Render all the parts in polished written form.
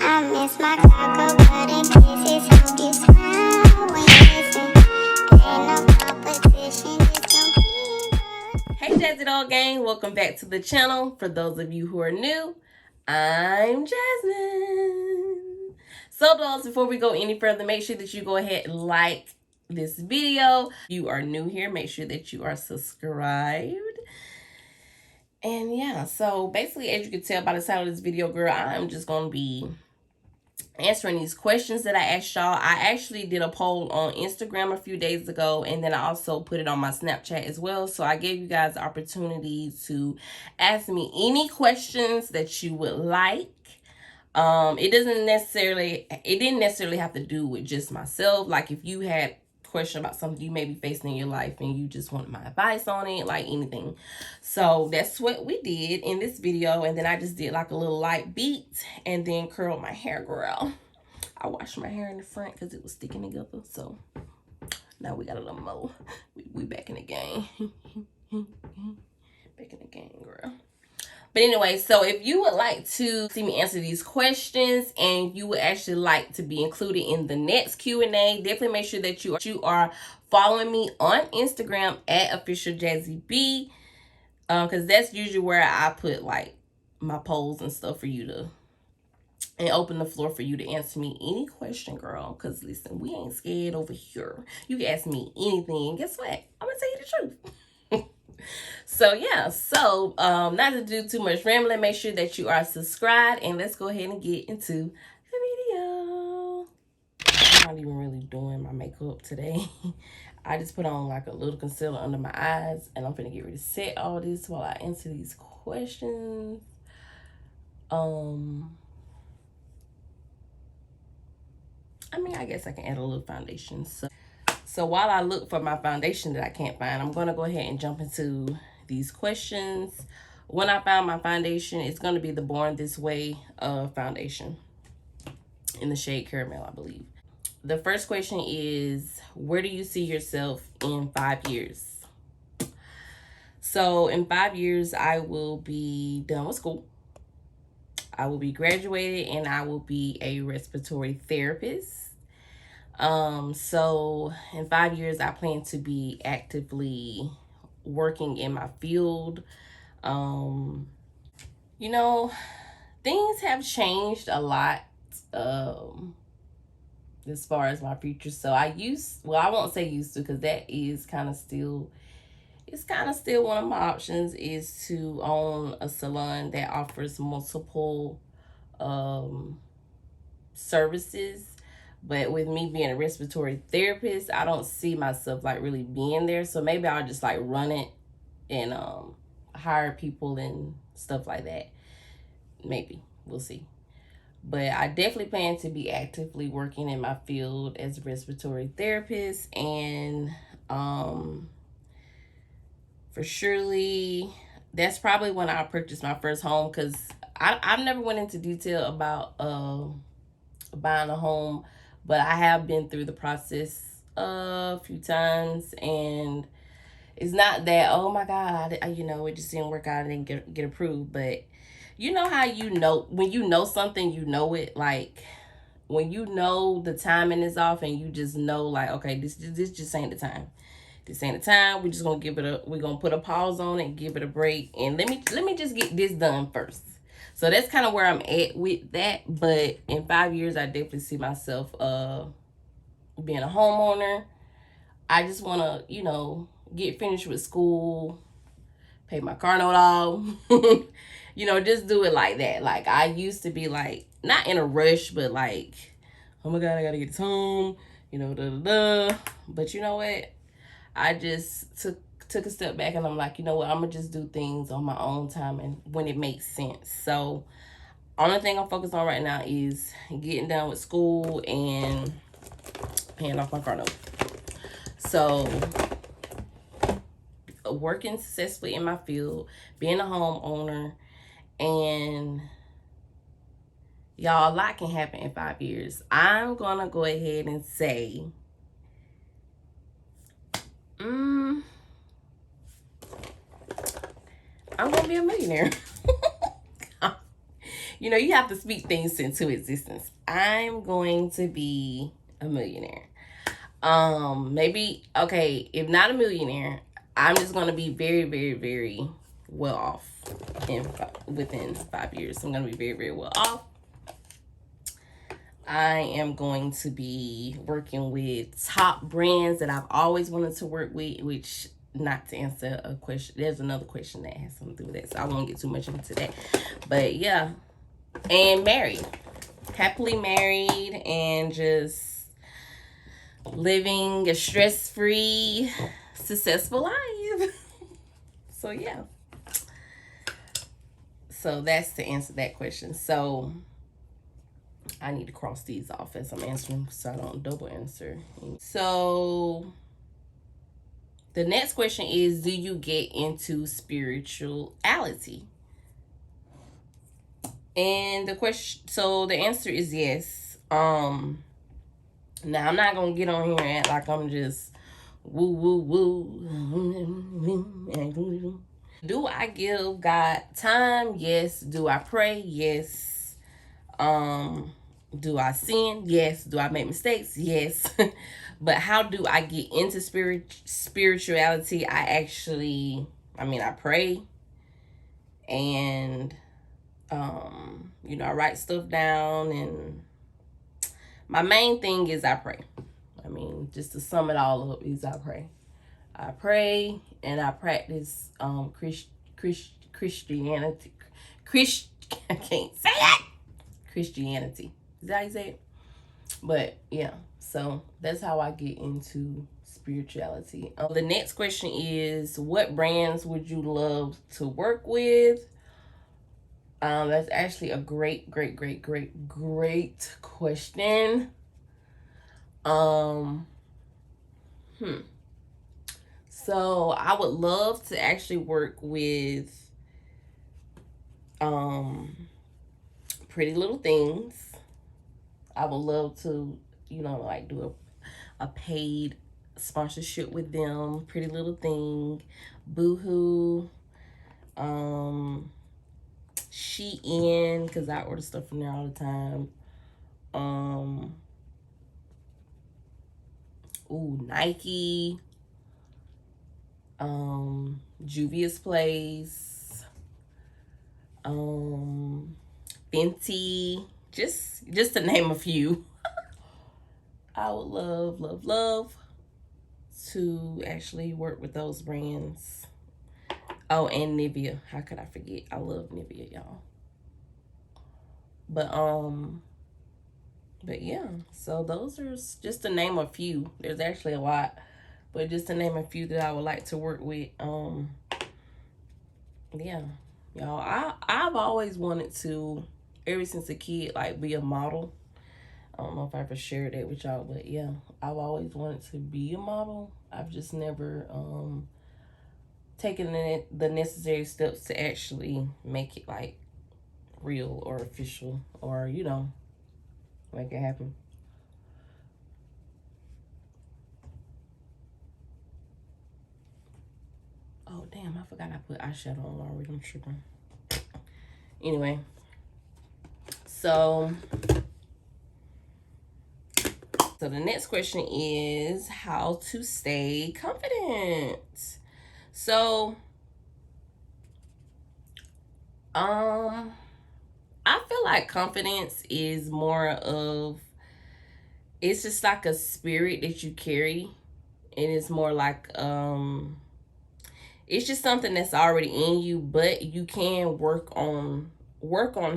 I miss my cocoa butter kisses. Hope you smile when you listen. Ain't no competition, just compete. Hey Jazzy Doll Gang, welcome back to the channel. For those of you who are new, I'm Jasmine. So dolls, before we go any further, make sure that you go ahead and like this video. If you are new here, make sure that you are subscribed. And yeah, so basically, as you can tell by the title of this video, girl, I'm just going to be answering these questions that I asked y'all. I actually did a poll on Instagram a few days ago, and then I also put it on my Snapchat as well. So I gave you guys the opportunity to ask me any questions that you would like. It didn't necessarily have to do with just myself. Like if you had question about something you may be facing in your life and you just wanted my advice on it, like anything. So that's what we did in this video. And then I just did like a little light beat and then curled my hair, girl. I washed my hair in the front because it was sticking together. So now we got a little mo. We back in the game. Back in the game, girl. But anyway, so if you would like to see me answer these questions and you would actually like to be included in the next Q&A, definitely make sure that you are following me on Instagram at officialjazzyb, because that's usually where I put like my polls and stuff for you to, and open the floor for you to answer me any question, girl. Because listen, we ain't scared over here. You can ask me anything, and guess what? I'm gonna tell you the truth. So yeah, so not to do too much rambling, make sure that you are subscribed, and let's go ahead and get into the video. I'm not even really doing my makeup today. I just put on like a little concealer under my eyes, and I'm finna get ready to set all this while I answer these questions. I mean, I guess I can add a little foundation. So while I look for my foundation that I can't find, I'm going to go ahead and jump into these questions. When I found my foundation, it's going to be the Born This Way foundation in the shade Caramel, I believe. The first question is, where do you see yourself in 5 years? So in 5 years, I will be done with school. I will be graduated, and I will be a respiratory therapist. So in 5 years, I plan to be actively working in my field. You know, things have changed a lot, as far as my future. So I won't say used to, because that is kind of still, it's kind of still one of my options, is to own a salon that offers multiple, services. But with me being a respiratory therapist, I don't see myself like really being there. So maybe I'll just like run it and hire people and stuff like that. Maybe. We'll see. But I definitely plan to be actively working in my field as a respiratory therapist. And for surely, that's probably when I'll purchase my first home, because I've never went into detail about buying a home, but I have been through the process a few times, and it's not that, oh my God, it just didn't work out and didn't get approved. But you know how when you know something, you know it. Like when you know the timing is off, and you just know, like, okay, this just ain't the time. This ain't the time. We're just gonna we're gonna put a pause on it, give it a break, and let me just get this done first. So that's kind of where I'm at with that. But in 5 years, I definitely see myself being a homeowner. I just want to, get finished with school, pay my car note off, just do it like that. Like I used to be like, not in a rush, but like, oh my God, I got to get this home, da da da. But you know what? I just took a step back, and I'm like, you know what? I'm going to just do things on my own time and when it makes sense. So only thing I'm focused on right now is getting done with school and paying off my car note. So working successfully in my field, being a homeowner, and y'all, a lot can happen in 5 years. I'm going to go ahead and say, I'm going to be a millionaire. You know, you have to speak things into existence. I'm going to be a millionaire. Maybe, okay, if not a millionaire, I'm just going to be very, very, very well off within 5 years. I'm going to be very, very well off. I am going to be working with top brands that I've always wanted to work with, which, not to answer a question, there's another question that has something to do with that, so I won't get too much into that. But yeah, and married, happily married, and just living a stress-free, successful life. So yeah. So that's to answer that question. So I need to cross these off as I'm answering so I don't double answer. So the next question is, do you get into spirituality? And the answer is yes. Now I'm not gonna get on here and act like I'm just woo woo woo. Do I give God time? Yes. Do I pray? Yes. Do I sin? Yes. Do I make mistakes? Yes. But how do I get into spirituality? I pray, and I write stuff down, and my main thing is I pray. Just to sum it all up, is I pray. I pray, and I practice Christianity. I can't say it. Christianity. Is that how you say it? But yeah, so that's how I get into spirituality. The next question is, what brands would you love to work with? That's actually a great question. So I would love to actually work with Pretty Little Things. I would love to, do a paid sponsorship with them. Pretty Little Thing, Boohoo, Shein, because I order stuff from there all the time. Nike, Juvia's Place, Fenty, just to name a few. I would love to actually work with those brands. Oh, and Nivea. How could I forget? I love Nivea, y'all. But yeah, so those are just to name a few. There's actually a lot, but just to name a few that I would like to work with. Yeah, y'all, I've always wanted to, ever since a kid, like, be a model. I don't know if I ever shared that with y'all, but yeah, I've always wanted to be a model. I've just never taken the necessary steps to actually make it like real or official, or make it happen. Oh damn, I forgot I put eyeshadow on already. I'm tripping. Anyway, so the next question is how to stay confident. So I feel like confidence is more of, it's just like a spirit that you carry, and it's more like it's just something that's already in you, but you can work on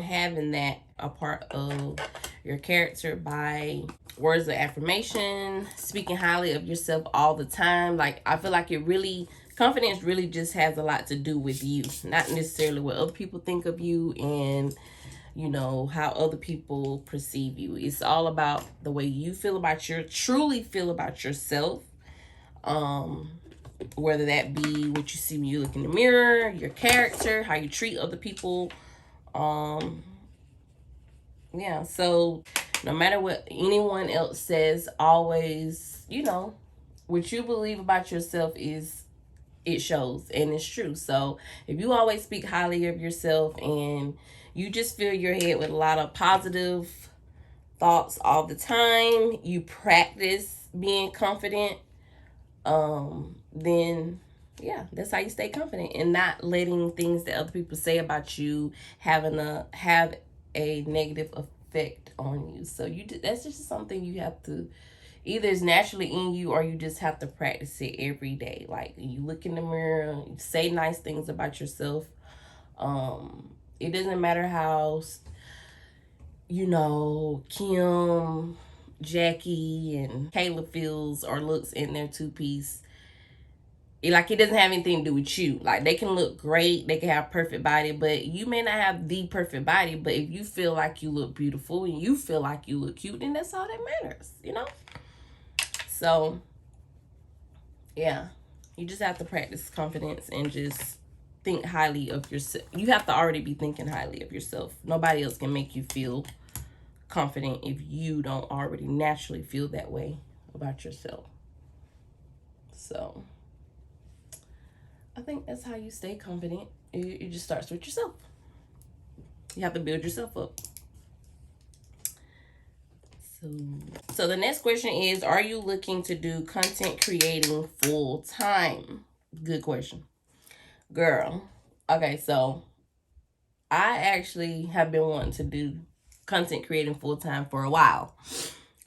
having that a part of your character by words of affirmation, speaking highly of yourself all the time. Like, I feel like confidence really just has a lot to do with you, not necessarily what other people think of you and how other people perceive you. It's all about the way you truly feel about yourself. Whether that be what you see when you look in the mirror, your character, how you treat other people. Yeah, so no matter what anyone else says, always, what you believe about yourself it shows, and it's true. So if you always speak highly of yourself, and You just fill your head with a lot of positive thoughts all the time. You practice being confident. Then yeah, that's how you stay confident and not letting things that other people say about you have a negative effect on you. So that's just something you have to, either it's naturally in you or you just have to practice it every day. Like you look in the mirror, you say nice things about yourself. It doesn't matter how Kim, Jackie, and Kayla feels or looks in their two-piece. It doesn't have anything to do with you. Like they can look great, they can have perfect body, but you may not have the perfect body. But if you feel like you look beautiful and you feel like you look cute, then that's all that matters, So yeah, you just have to practice confidence and just think highly of yourself. You have to already be thinking highly of yourself. Nobody else can make you feel confident if you don't already naturally feel that way about yourself. So I think that's how you stay confident. It just starts with yourself. You have to build yourself up. So the next question is, are you looking to do content creating full time? Good question. Girl. Okay, so I actually have been wanting to do content creating full time for a while.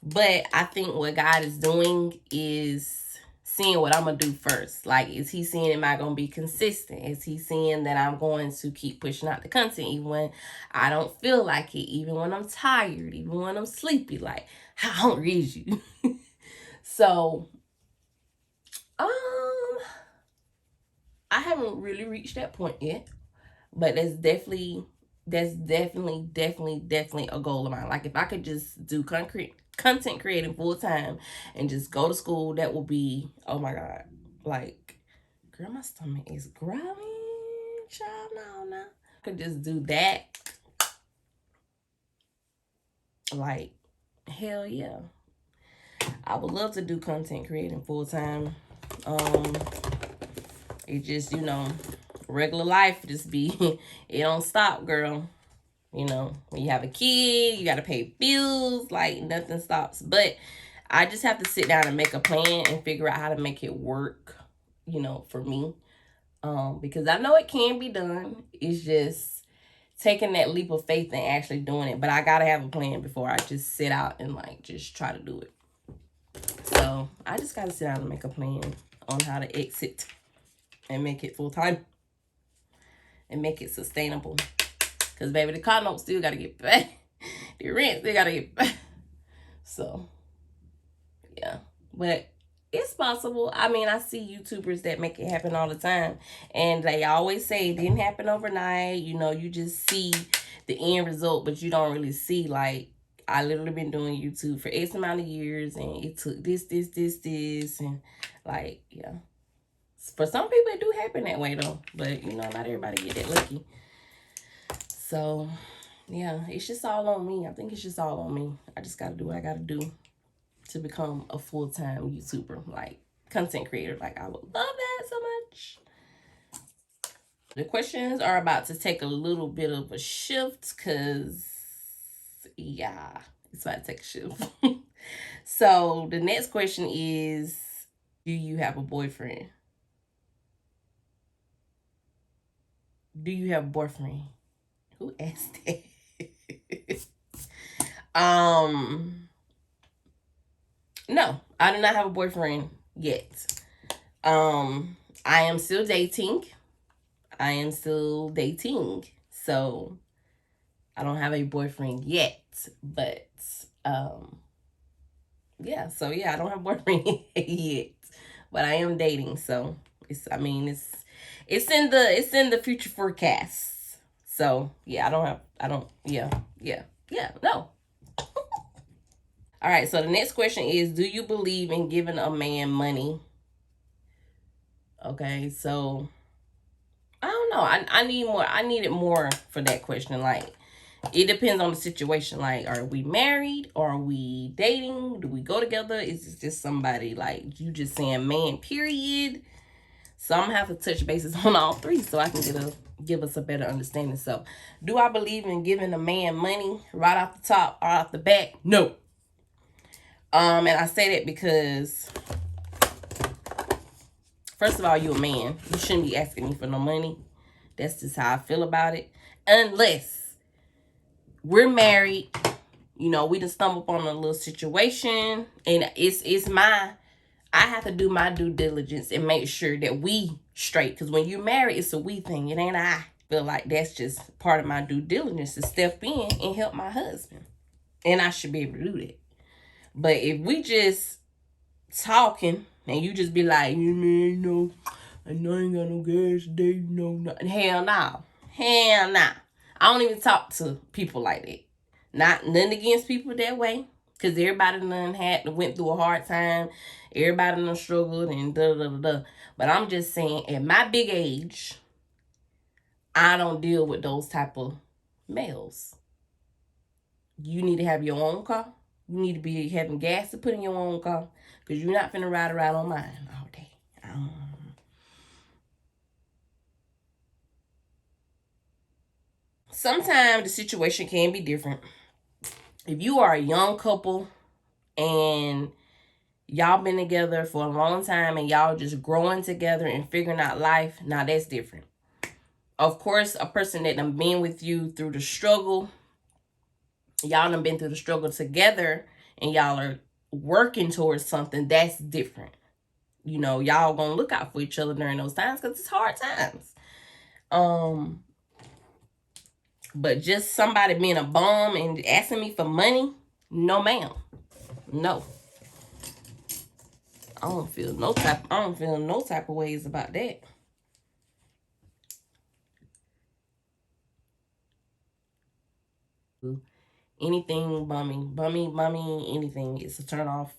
But I think what God is doing is seeing what I'm going to do first. Like, is he seeing, am I going to be consistent? Is he seeing that I'm going to keep pushing out the content even when I don't feel like it, even when I'm tired, even when I'm sleepy? Like, how hungry is you? So, I haven't really reached that point yet, but that's definitely a goal of mine. Like, if I could just do content creating full time and just go to school, that will be, oh my God. Like, girl, my stomach is growling. Child, no. I could just do that. Like, hell yeah. I would love to do content creating full time. It just, regular life just be, it don't stop, girl. When you have a kid, you got to pay bills, like nothing stops. But I just have to sit down and make a plan and figure out how to make it work, for me. Because I know it can be done. It's just taking that leap of faith and actually doing it. But I got to have a plan before I just sit out and just try to do it. So I just got to sit down and make a plan on how to exit and make it full time and make it sustainable. Because, baby, the car note still got to get back. The rent still got to get back. So, yeah. But it's possible. I mean, I see YouTubers that make it happen all the time. And they always say it didn't happen overnight. You just see the end result, but you don't really see, I literally been doing YouTube for X amount of years. And it took this. And, yeah. For some people, it do happen that way, though. But, not everybody get that lucky. So, yeah, it's just all on me. I think it's just all on me. I just got to do what I got to do to become a full-time YouTuber, content creator. I would love that so much. The questions are about to take a little bit of a shift because, yeah, it's about to take a shift. So, the next question is, do you have a boyfriend? Do you have a boyfriend? Who asked that? No, I do not have a boyfriend yet. I am still dating. So I don't have a boyfriend yet, but yeah, so yeah, I don't have a boyfriend yet, but I am dating, so it's in the future forecasts. So yeah, no. All right, so the next question is, do you believe in giving a man money? Okay, so I don't know. I needed more for that question. It depends on the situation. Are we married or are we dating? Do we go together? Is it just somebody you just saying man, period? So I'm gonna have to touch bases on all three so I can give us a better understanding. So, do I believe in giving a man money right off the top or off the bat? No. And I say that because, first of all, you're a man. You shouldn't be asking me for no money. That's just how I feel about it. Unless we're married, you know, we just stumble upon a little situation, and I have to do my due diligence and make sure that we straight. Because when you're married, it's a we thing. It ain't I. Feel like that's just part of my due diligence to step in and help my husband. And I should be able to do that. But if we just talking and you just be like, you man, no, I know I ain't got no gas today, no. Hell no. Hell no. I don't even talk to people like that. Nothing against people that way. Because everybody went through a hard time. Everybody done struggled and da. But I'm just saying, at my big age, I don't deal with those type of males. You need to have your own car. You need to be having gas to put in your own car. Because you're not finna ride around on mine all day. Sometimes the situation can be different. If you are a young couple and y'all been together for a long time and y'all just growing together and figuring out life, now that's different. Of course, a person that done been with you through the struggle, y'all done been through the struggle together and y'all are working towards something, that's different. You know, y'all gonna look out for each other during those times because it's hard times. But just somebody being a bum and asking me for money, no ma'am. No. I don't feel no type of ways about that. Anything bummy, anything. It's a turn off.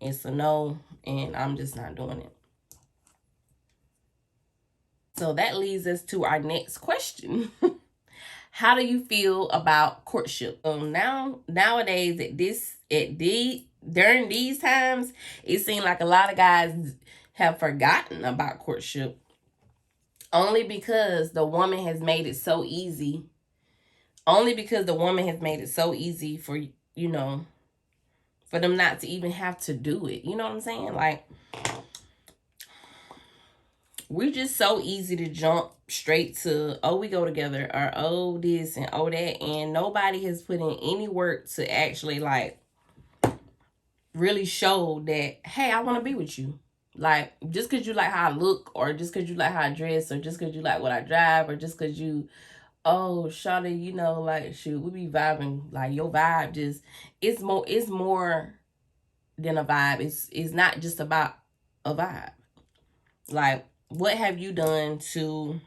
It's a no, and I'm just not doing it. So that leads us to our next question. How do you feel about courtship? Nowadays during these times, it seems like a lot of guys have forgotten about courtship. Only because the woman has made it so easy. Only because the woman has made it so easy for, you know, for them not to even have to do it. You know what I'm saying? Like, we're just so easy to jump straight to, oh, we go together, or oh, this and oh, that. And nobody has put in any work to actually, like, really show that, hey, I want to be with you. Like, just because you like how I look, or just because you like how I dress, or just because you like what I drive, or just because you, oh, shawty, you know, like, shoot, we be vibing. Like, your vibe just, it's more than a vibe. It's not just about a vibe. Like, what have you done to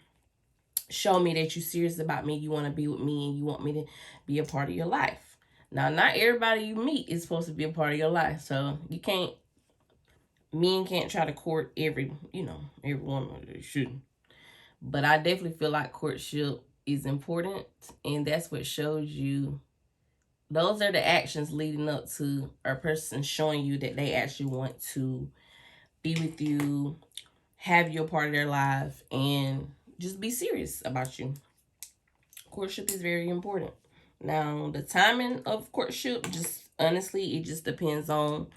show me that you're serious about me, you want to be with me, and you want me to be a part of your life? Now, not everybody you meet is supposed to be a part of your life. So men can't try to court every woman. They shouldn't. But I definitely feel like courtship is important, and that's what shows you. Those are the actions leading up to a person showing you that they actually want to be with you, have you a part of their life, and just be serious about you. Courtship is very important. Now, the timing of courtship, just honestly, it just depends on,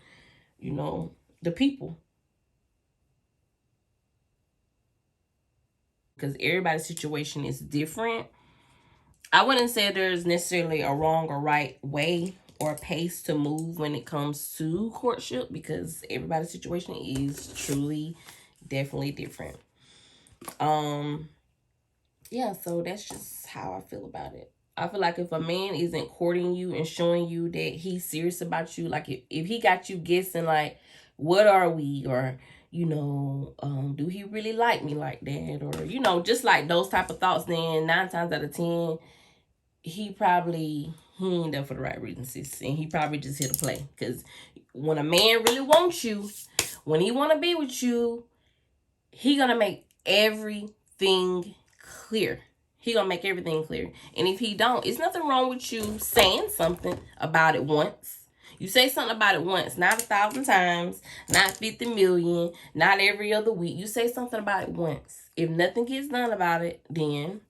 the people. Because everybody's situation is different. I wouldn't say there's necessarily a wrong or right way or pace to move when it comes to courtship, because everybody's situation is truly, definitely different. Yeah, so that's just how I feel about it. I feel like if a man isn't courting you and showing you that he's serious about you, like if he got you guessing, like, what are we? Or, do he really like me like that? Or, just like those type of thoughts, then 9 times out of 10, he ain't there for the right reasons, sis. And he probably just here to play. Because when a man really wants you, when he want to be with you, he gonna make everything clear. He gonna make everything clear. And if he don't, it's nothing wrong with you saying something about it once. You say something about it once, not 1,000 times, not 50 million, not every other week. You say something about it once. If nothing gets done about it, then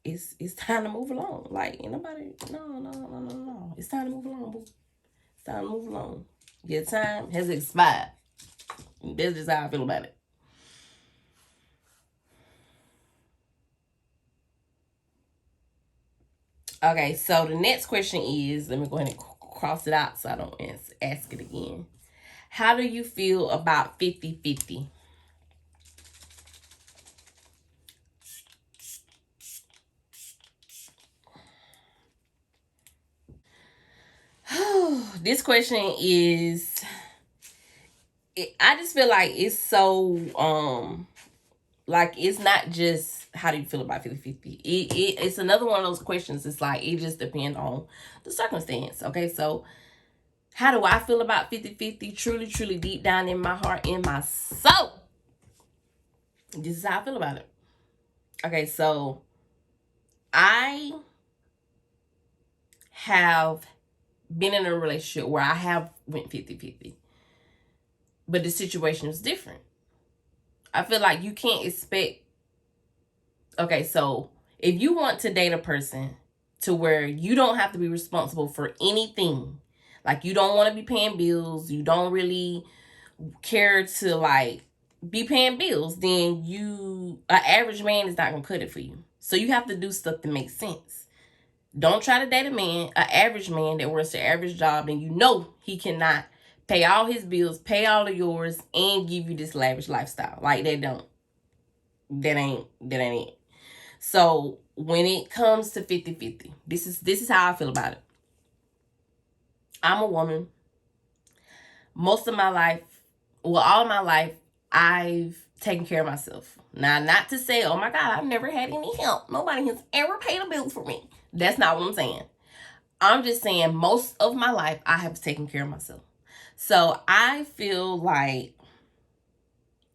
it's time to move along. Like, ain't nobody, no. It's time to move along, boo. It's time to move along. Your time has expired. That's just how I feel about it. Okay, so the next question is, let me go ahead and cross it out so I don't ask it again. How do you feel about 50-50? This question is, I just feel like it's so, like, it's not just how do you feel about 50-50. It's another one of those questions. It's like, it just depends on the circumstance. Okay, so how do I feel about 50-50? Truly deep down in my heart, in my soul, this is how I feel about it. Okay, so I have been in a relationship where I have went 50-50, but the situation was different. I feel like you can't expect, okay, so if you want to date a person to where you don't have to be responsible for anything, like you don't want to be paying bills, you don't really care to like be paying bills, then an average man is not gonna cut it for you. So you have to do stuff that makes sense. Don't try to date a man, an average man that works the average job, and you know he cannot pay all his bills, pay all of yours, and give you this lavish lifestyle. Like that ain't it. So when it comes to 50-50, this is how I feel about it. I'm a woman. Most of my life, well, all of my life, I've taken care of myself. Now, not to say, oh my God, I've never had any help. Nobody has ever paid a bill for me. That's not what I'm saying. I'm just saying most of my life, I have taken care of myself. So I feel like,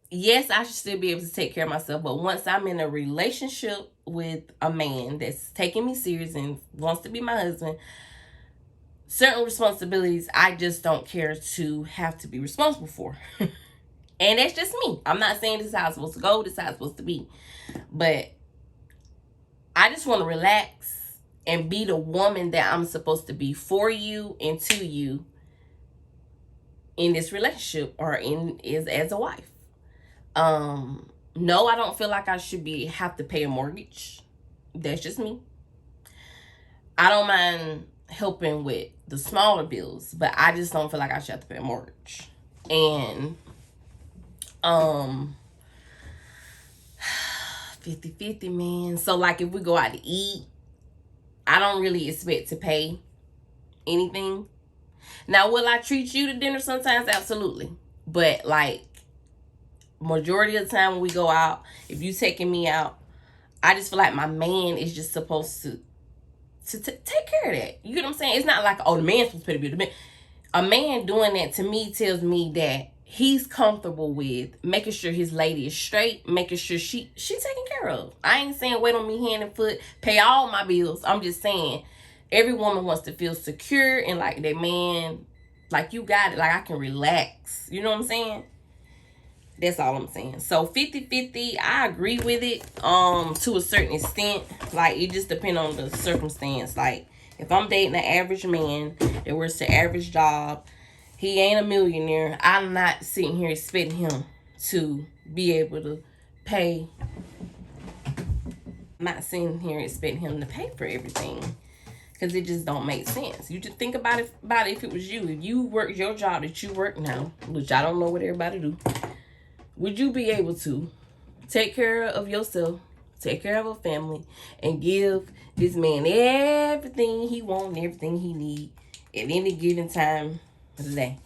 yes, I should still be able to take care of myself. But once I'm in a relationship with a man that's taking me serious and wants to be my husband, certain responsibilities I just don't care to have to be responsible for. And that's just me. I'm not saying this is how it's supposed to go. This is how it's supposed to be. But I just want to relax and be the woman that I'm supposed to be for you and to you in this relationship or as a wife. No, I don't feel like I should have to pay a mortgage. That's just me. I don't mind helping with the smaller bills, but I just don't feel like I should have to pay a mortgage. And 50-50, man. So like if we go out to eat, I don't really expect to pay anything. Now, will I treat you to dinner sometimes? Absolutely. But like majority of the time when we go out, if you taking me out, I just feel like my man is just supposed to take care of that. You get what I'm saying? It's not like, oh, the man's supposed to pay the bill. A man doing that to me tells me that he's comfortable with making sure his lady is straight, making sure she's taken care of. I ain't saying wait on me hand and foot, pay all my bills. I'm just saying every woman wants to feel secure and like that man, like you got it, like I can relax. You know what I'm saying? That's all I'm saying. So 50-50, I agree with it to a certain extent. Like it just depends on the circumstance. Like if I'm dating an average man that works the average job, he ain't a millionaire, I'm not sitting here expecting him to be able to pay. I'm not sitting here expecting him to pay for everything. Because it just don't make sense. You just think about it if it was you. If you worked your job that you work now, which I don't know what everybody do, would you be able to take care of yourself, take care of a family, and give this man everything he wants and everything he needs at any given time of the day?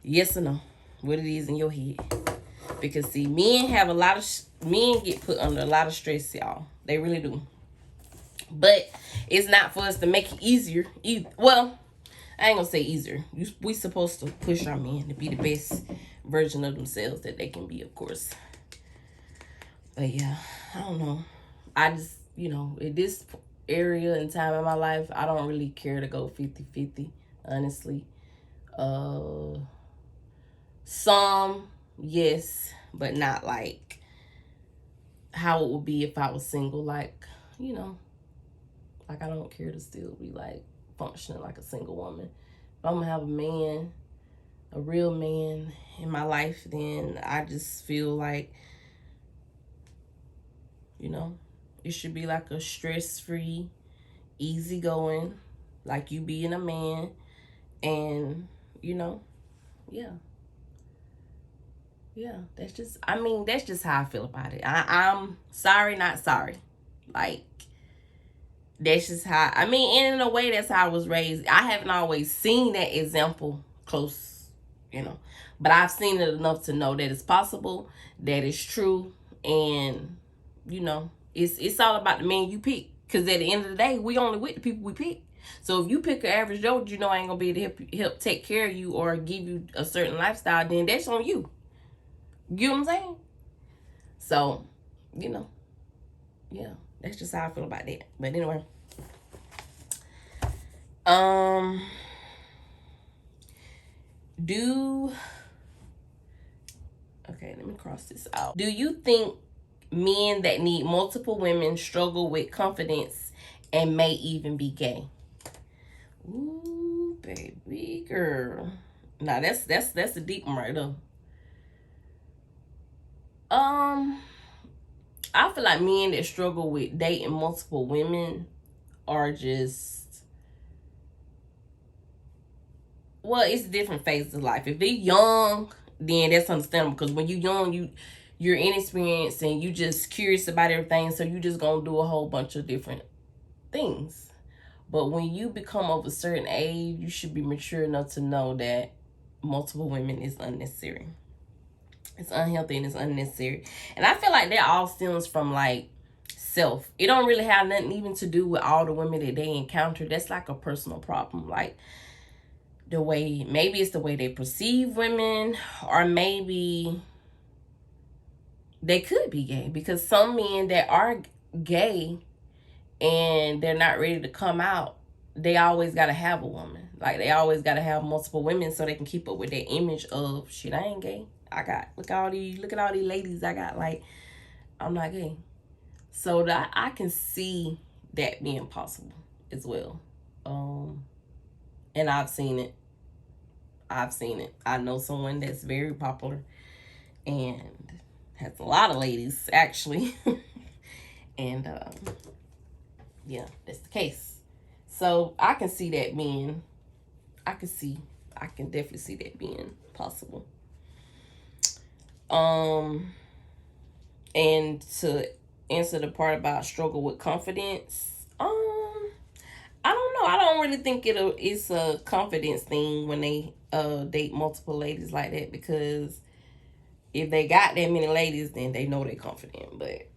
Yes or no? What it is in your head? Because see, men get put under a lot of stress, y'all. They really do. But it's not for us to make it easier. Well, I ain't gonna say easier. We supposed to push our men to be the best version of themselves that they can be, of course. But yeah, I don't know. I just, in this area and time in my life, I don't really care to go 50-50. honestly. Some, yes, but not like how it would be if I was single. Like, you know, like I don't care to still be like functioning like a single woman. If I'm gonna have a man, a real man in my life, then I just feel like, you know, it should be like a stress-free, easygoing, like you being a man, and you know, yeah. Yeah, that's just, I mean, that's just how I feel about it. I'm sorry, not sorry. Like, that's just how, I mean, and in a way, that's how I was raised. I haven't always seen that example close, you know, but I've seen it enough to know that it's possible, that it's true, and, you know, it's all about the man you pick. Because at the end of the day, we only with the people we pick. So if you pick an average Joe, you know I ain't gonna be able to help take care of you or give you a certain lifestyle, then that's on you. You know what I'm saying? So, you know, yeah, that's just how I feel about that. But anyway, um, do okay, let me cross this out. Do you think men that need multiple women struggle with confidence and may even be gay? Ooh, baby girl. Nah, that's a deep one right there. I feel like men that struggle with dating multiple women are just, well, it's different phases of life. If they're young, then that's understandable, because when you're young, you're inexperienced and you just curious about everything, so you just gonna do a whole bunch of different things. But when you become of a certain age, you should be mature enough to know that multiple women is unnecessary. It's unhealthy and it's unnecessary. And I feel like that all stems from like self. It don't really have nothing even to do with all the women that they encounter. That's like a personal problem. Like the way, maybe it's the way they perceive women, or maybe they could be gay, because some men that are gay and they're not ready to come out, they always got to have a woman. Like they always got to have multiple women so they can keep up with their image of, shit, I ain't gay. I got, look at all these ladies I got. Like, I'm not gay. So that I can see that being possible as well. And I've seen it. I know someone that's very popular and has a lot of ladies actually. And yeah, that's the case. So I can see that being, I can definitely see that being possible. And to answer the part about struggle with confidence, I don't know. I don't really think it's a confidence thing when they date multiple ladies like that, because if they got that many ladies, then they know they're confident. But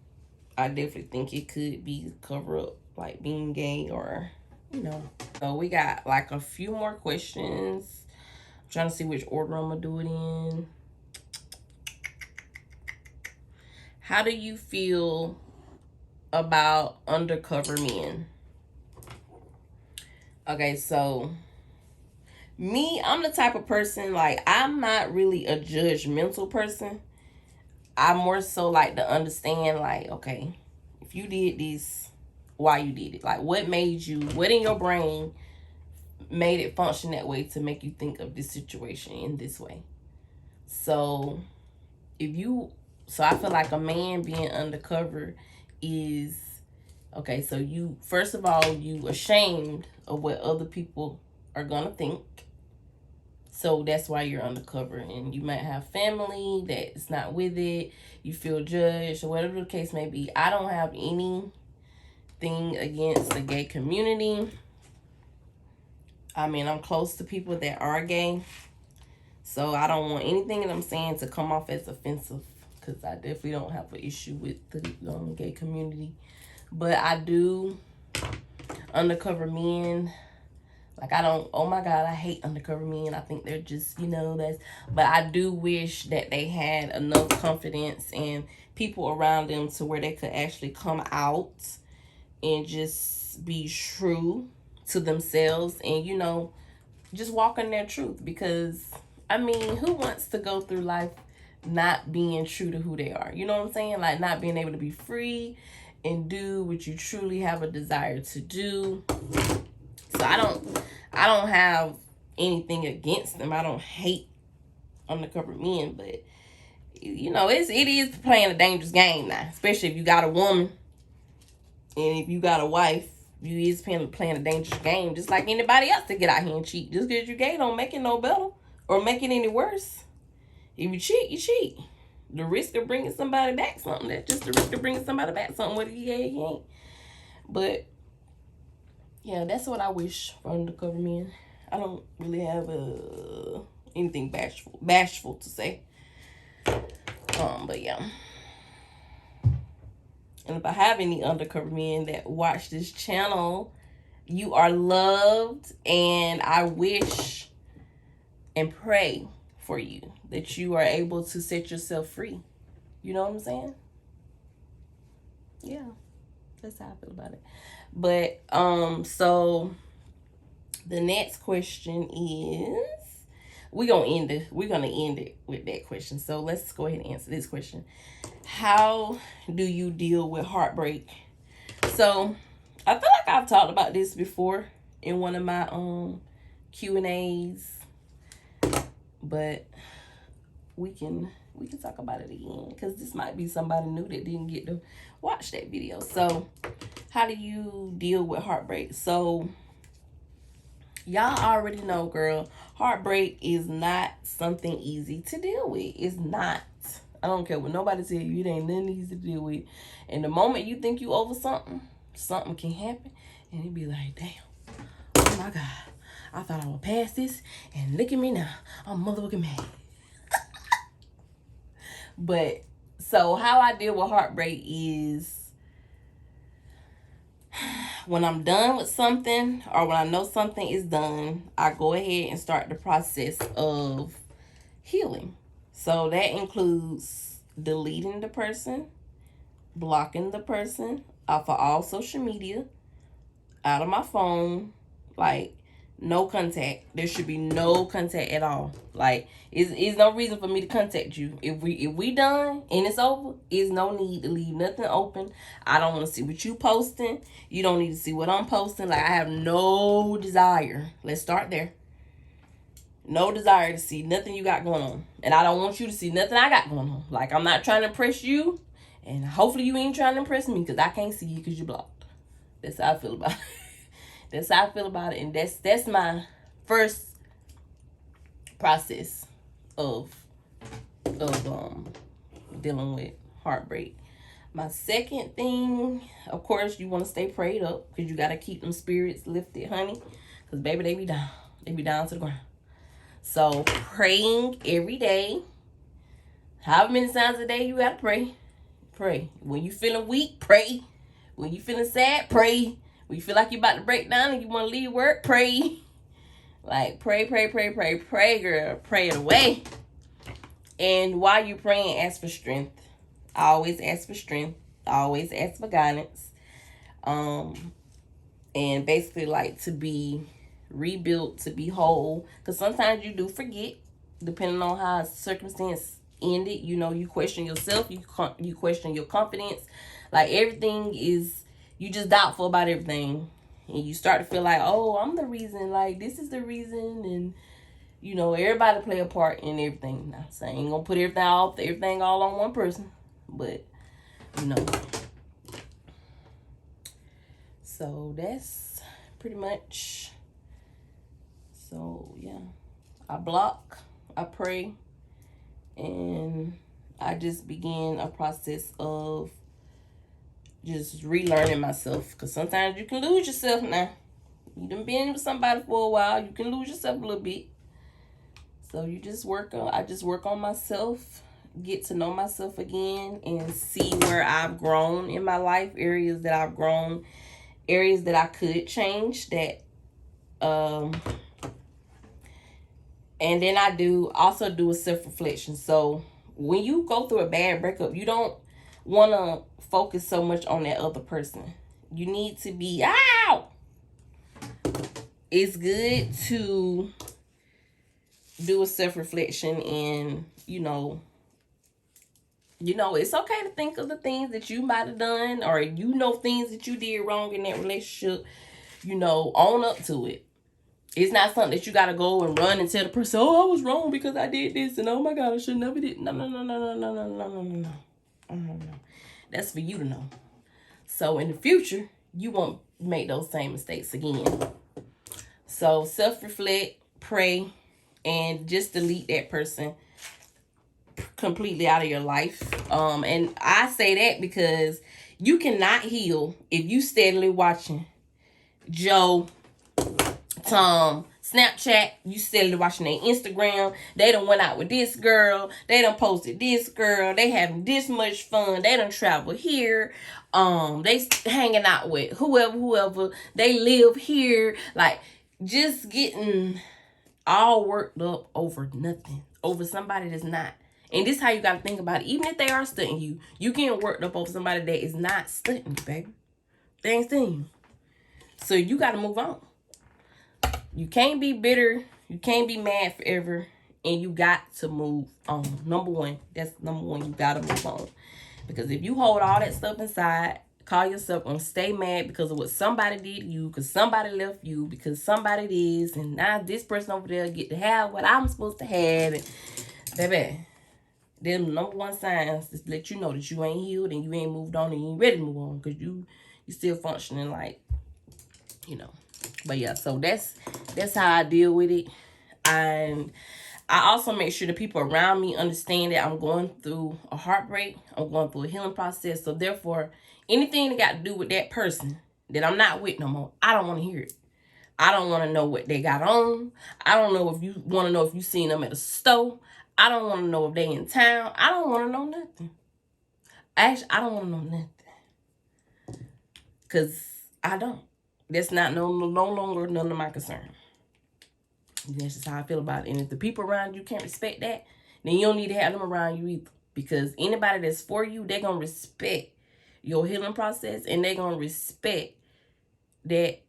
I definitely think it could be cover up, like being gay, or, you know. So we got like a few more questions. I'm trying to see which order I'm gonna do it in. How do you feel about undercover men? Okay, so me, I'm the type of person, like, I'm not really a judgmental person. I more so like to understand, like, okay, if you did this, why you did it. Like, what made you, what in your brain made it function that way to make you think of this situation in this way. So I feel like a man being undercover is, okay, so you, first of all, you ashamed of what other people are gonna think. So that's why you're undercover, and you might have family that's not with it. You feel judged, or whatever the case may be. I don't have anything against the gay community. I mean, I'm close to people that are gay, so I don't want anything that I'm saying to come off as offensive, because I definitely don't have an issue with the gay community. But I do, undercover men, like, I don't, oh my God, I hate undercover men. I think they're just, but I do wish that they had enough confidence and people around them to where they could actually come out and just be true to themselves and, just walk in their truth. Because, I mean, who wants to go through life not being true to who they are? You know what I'm saying? Like, not being able to be free and do what you truly have a desire to do. So I don't have anything against them. I don't hate undercover men, but you know, it is playing a dangerous game now, especially if you got a woman and if you got a wife. You is playing a dangerous game, just like anybody else to get out here and cheat. Just because you gay don't make it no better or make it any worse. If you cheat, you cheat. The risk of bringing somebody back something, that's just the risk of bringing somebody back something, whether he gay or he ain't. But yeah, that's what I wish for undercover men. I don't really have anything bashful to say. But yeah. And if I have any undercover men that watch this channel, you are loved, and I wish and pray for you that you are able to set yourself free. You know what I'm saying? Yeah, that's how I feel about it. But so the next question is, we're gonna end it with that question. So let's go ahead and answer this question. How do you deal with heartbreak? So I feel like I've talked about this before in one of my Q&As, but we can talk about it again, because this might be somebody new that didn't get to watch that video. So how do you deal with heartbreak? So y'all already know, girl, heartbreak is not something easy to deal with. It's not. I don't care what nobody tell you, it ain't nothing easy to deal with. And the moment you think you over something can happen, and it be like, damn, oh my God, I thought I would pass this, and look at me now, I'm motherfucking mad. But so how I deal with heartbreak is, when I'm done with something, or when I know something is done, I go ahead and start the process of healing. So that includes deleting the person, blocking the person off of all social media, out of my phone, like no contact. There should be no contact at all. Like, it's no reason for me to contact you. If we done and it's over, it's no need to leave nothing open. I don't want to see what you posting. You don't need to see what I'm posting. Like, I have no desire. Let's start there. No desire to see nothing you got going on. And I don't want you to see nothing I got going on. Like, I'm not trying to impress you. And hopefully you ain't trying to impress me, because I can't see you because you're blocked. That's how I feel about it. That's how I feel about it. And that's my first process of dealing with heartbreak. My second thing, of course, you want to stay prayed up, because you got to keep them spirits lifted, honey. Because, baby, they be down. They be down to the ground. So, praying every day. However many times a day you got to pray. Pray. When you feeling weak, pray. When you feeling sad, pray. When you feel like you about to break down and you want to leave work, pray. Like, pray, girl. Pray it away. And while you're praying, ask for strength. I always ask for strength. I always ask for guidance. And basically, like, to be rebuilt, to be whole. Because sometimes you do forget, depending on how a circumstance ended. You know, you question yourself. You question your confidence. Like, everything is, you just doubtful about everything. And you start to feel like, oh, I'm the reason. Like, this is the reason. And, you know, everybody play a part in everything. Now, so I ain't going to put everything all on one person. But, you know. So, that's pretty much. So, yeah. I block. I pray. And I just begin a process of just relearning myself. Because sometimes you can lose yourself now. You done been with somebody for a while. You can lose yourself a little bit. So you just I just work on myself. Get to know myself again. And see where I've grown in my life. Areas that I've grown. Areas that I could change. That, and then I also do a self-reflection. So when you go through a bad breakup, you don't want to focus so much on that other person. You need to be, it's good to do a self-reflection, and it's okay to think of the things that you might have done, or things that you did wrong in that relationship. Own up to it. It's not something that you gotta go and run and tell the person, "Oh, I was wrong because I did this," and "Oh my God, I should never did." No, no, no, no, no, no, no, no, no, no, no. That's for you to know. So in the future, you won't make those same mistakes again. So self-reflect, pray, and just delete that person completely out of your life. And I say that because you cannot heal if you steadily watching Joe, Tom, Snapchat, you steadily watching their Instagram. They done went out with this girl. They done posted this girl. They having this much fun. They done travel here. They hanging out with whoever. They live here. Like, just getting all worked up over nothing. Over somebody that's not. And this is how you gotta think about it. Even if they are stunting you, you getting worked up over somebody that is not stunting you, baby. They ain't stunting you. So you gotta move on. You can't be bitter. You can't be mad forever. And you got to move on. Number one. That's number one. You got to move on. Because if you hold all that stuff inside, call yourself and stay mad because of what somebody did to you, because somebody left you, because somebody this, and now this person over there get to have what I'm supposed to have. And baby, them number one signs is to let you know that you ain't healed and you ain't moved on and you ain't ready to move on, because you still functioning like, But yeah, so that's how I deal with it. And I also make sure the people around me understand that I'm going through a heartbreak. I'm going through a healing process. So therefore, anything that got to do with that person that I'm not with no more, I don't want to hear it. I don't want to know what they got on. I don't know if you want to know if you seen them at a store. I don't want to know if they in town. I don't want to know nothing. Actually, I don't want to know nothing. Because I don't. That's not no longer none of my concern. That's just how I feel about it. And if the people around you can't respect that, then you don't need to have them around you either. Because anybody that's for you, they're going to respect your healing process, and they're going to respect that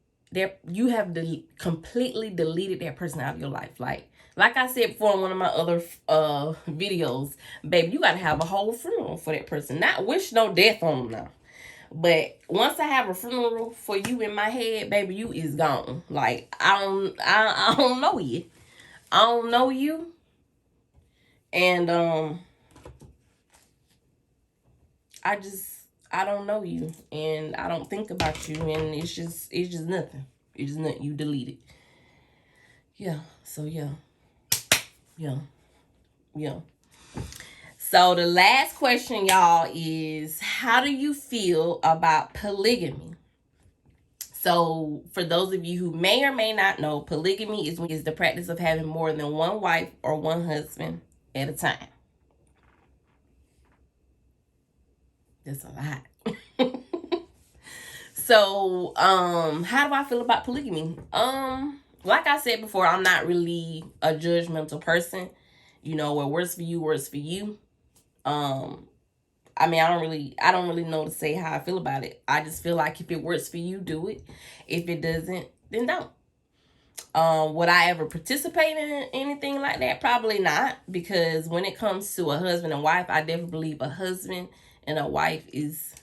you have completely deleted that person out of your life. Like I said before in one of my other videos, baby, you got to have a whole funeral for that person. Not wish no death on them now. But once I have a funeral for you in my head, baby, you is gone. Like, I don't know you. I don't know you. And I don't know you, and I don't think about you, and it's just nothing. It's just nothing. You delete it. Yeah. So yeah. So the last question, y'all, is how do you feel about polygamy? So for those of you who may or may not know, polygamy is the practice of having more than one wife or one husband at a time. That's a lot. So, how do I feel about polygamy? Like I said before, I'm not really a judgmental person. What works for you works for you. I don't really know to say how I feel about it. I just feel like if it works for you, do it. If it doesn't, then don't. Would I ever participate in anything like that? Probably not, because when it comes to a husband and wife, I definitely believe a husband and a wife is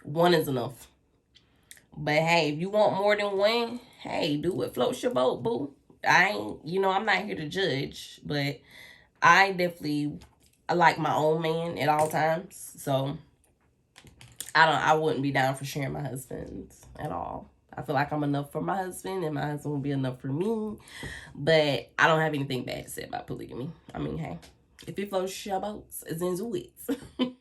one is enough. But hey, if you want more than one, hey, do what floats your boat, boo. I'm not here to judge, but I like my own man at all times. So I wouldn't be down for sharing my husband at all. I feel like I'm enough for my husband, and my husband will be enough for me. But I don't have anything bad to say about polygamy. Hey, if it floats your boats, it's in it.